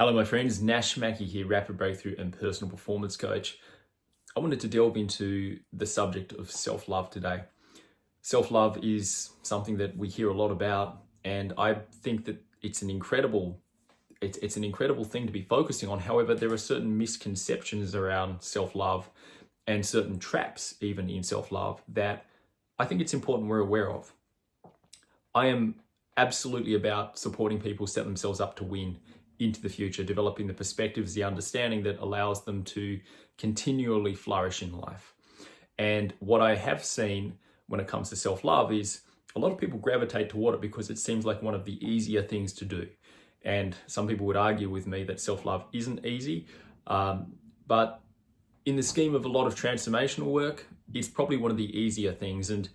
Hello, my friends. Nash Mackey here, rapid breakthrough and personal performance coach. I wanted to delve into the subject of self-love today. Self-love is something that we hear a lot about, and I think that it's an incredible thing to be focusing on. However, there are certain misconceptions around self-love and certain traps even in self-love that I think it's important we're aware of. I am absolutely about supporting people set themselves up to win into the future, developing the perspectives, the understanding that allows them to continually flourish in life. And what I have seen when it comes to self-love is a lot of people gravitate toward it because it seems like one of the easier things to do. And some people would argue with me that self-love isn't easy, but in the scheme of a lot of transformational work, it's probably one of the easier things. And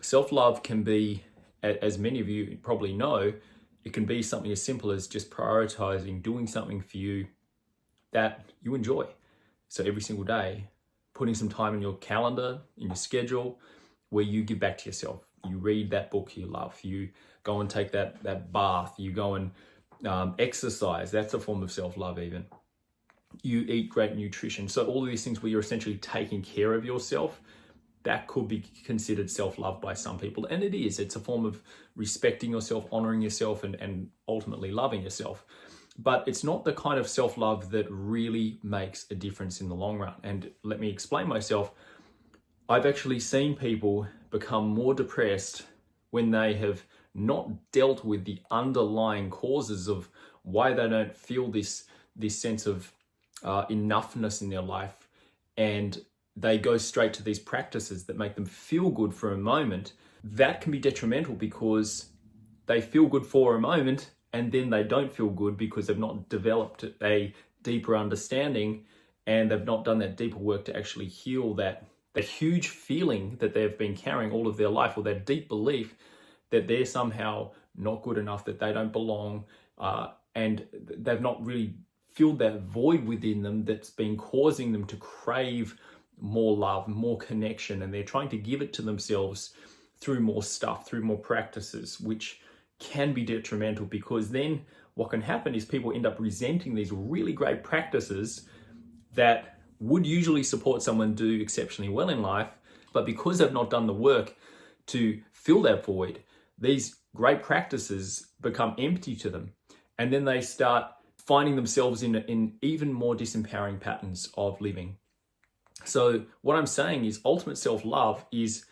self-love can be, as many of you probably know, it can be something as simple as just prioritizing doing something for you that you enjoy. So every single day, putting some time in your calendar, in your schedule, where you give back to yourself. You read that book you love. You go and take that bath. You go and exercise. That's a form of self-love even. You eat great nutrition. So all of these things where you're essentially taking care of yourself, that could be considered self-love by some people. And it is. It's a form of respecting yourself, honoring yourself, and ultimately loving yourself. But it's not the kind of self-love that really makes a difference in the long run. And let me explain myself. I've actually seen people become more depressed when they have not dealt with the underlying causes of why they don't feel this sense of enoughness in their life, and they go straight to these practices that make them feel good for a moment. That can be detrimental because they feel good for a moment and then they don't feel good because they've not developed a deeper understanding and they've not done that deeper work to actually heal that huge feeling that they've been carrying all of their life, or that deep belief that they're somehow not good enough, that they don't belong, and they've not really filled that void within them that's been causing them to crave more love, more connection, and they're trying to give it to themselves through more stuff, through more practices, which can be detrimental, because then what can happen is people end up resenting these really great practices that would usually support someone do exceptionally well in life, but because they've not done the work to fill that void, these great practices become empty to them, and then they start finding themselves in even more disempowering patterns of living. So what I'm saying is ultimate self-love is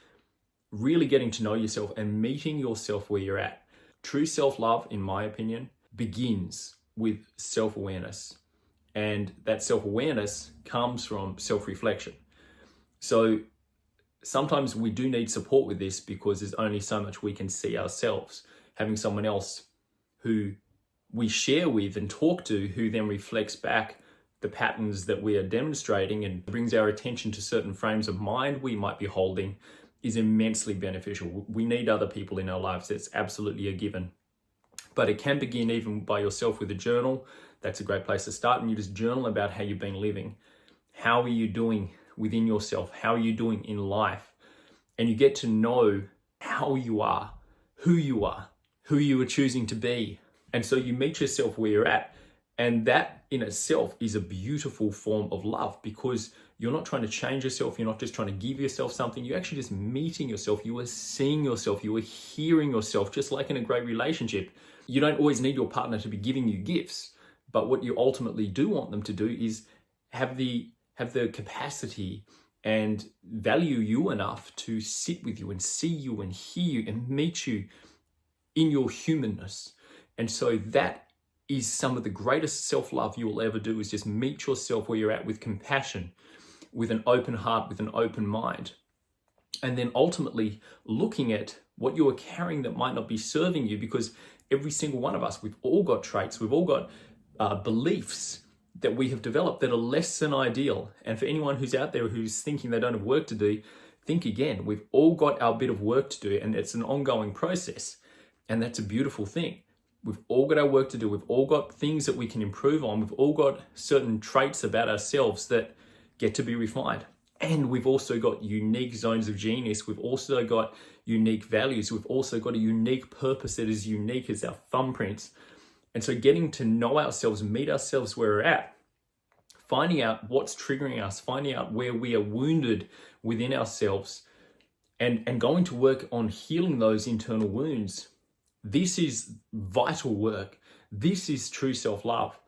really getting to know yourself and meeting yourself where you're at. True self-love, in my opinion, begins with self-awareness. And that self-awareness comes from self-reflection. So sometimes we do need support with this because there's only so much we can see ourselves. Having someone else who we share with and talk to, who then reflects back the patterns that we are demonstrating and brings our attention to certain frames of mind we might be holding, is immensely beneficial. We need other people in our lives. It's absolutely a given. But it can begin even by yourself with a journal. That's a great place to start. And you just journal about how you've been living. How are you doing within yourself? How are you doing in life? And you get to know how you are, who you are choosing to be. And so you meet yourself where you're at. And that in itself is a beautiful form of love, because you're not trying to change yourself. You're not just trying to give yourself something. You're actually just meeting yourself. You are seeing yourself. You are hearing yourself, just like in a great relationship. You don't always need your partner to be giving you gifts, but what you ultimately do want them to do is have the capacity and value you enough to sit with you and see you and hear you and meet you in your humanness. And so that is some of the greatest self-love you will ever do, is just meet yourself where you're at with compassion, with an open heart, with an open mind. And then ultimately looking at what you are carrying that might not be serving you, because every single one of us, we've all got traits, we've all got beliefs that we have developed that are less than ideal. And for anyone who's out there who's thinking they don't have work to do, think again. We've all got our bit of work to do, and it's an ongoing process. And that's a beautiful thing. We've all got our work to do. We've all got things that we can improve on. We've all got certain traits about ourselves that get to be refined. And we've also got unique zones of genius. We've also got unique values. We've also got a unique purpose that is unique as our thumbprints. And so getting to know ourselves, meet ourselves where we're at, finding out what's triggering us, finding out where we are wounded within ourselves, and going to work on healing those internal wounds. This is vital work. This is true self-love.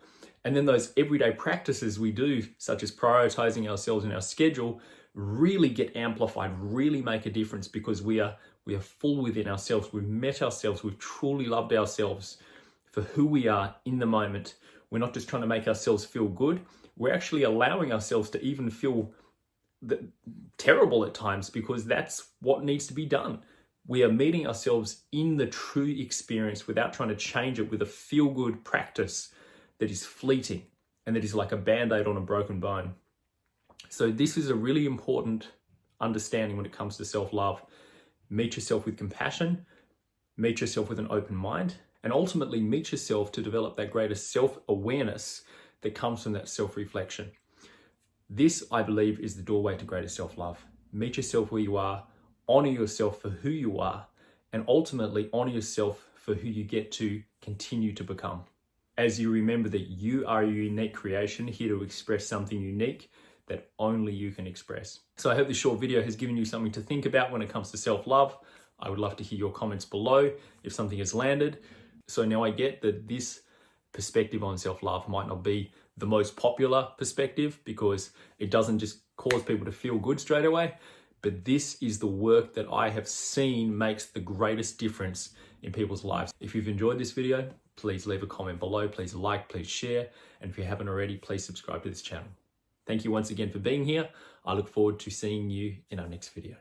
And then those everyday practices we do, such as prioritizing ourselves in our schedule, really get amplified, really make a difference, because we are full within ourselves. We've met ourselves. We've truly loved ourselves for who we are in the moment. We're not just trying to make ourselves feel good. We're actually allowing ourselves to even feel terrible at times, because that's what needs to be done. We are meeting ourselves in the true experience without trying to change it with a feel-good practice that is fleeting and that is like a band-aid on a broken bone. So this is a really important understanding when it comes to self-love. Meet yourself with compassion, meet yourself with an open mind, and ultimately meet yourself to develop that greater self-awareness that comes from that self-reflection. This, I believe, is the doorway to greater self-love. Meet yourself where you are, honor yourself for who you are, and ultimately honor yourself for who you get to continue to become. As you remember that you are a unique creation, here to express something unique that only you can express. So I hope this short video has given you something to think about when it comes to self-love. I would love to hear your comments below if something has landed. So now I get that this perspective on self-love might not be the most popular perspective, because it doesn't just cause people to feel good straight away, but this is the work that I have seen makes the greatest difference in people's lives. If you've enjoyed this video, please leave a comment below, please like, please share, and if you haven't already, please subscribe to this channel. Thank you once again for being here. I look forward to seeing you in our next video.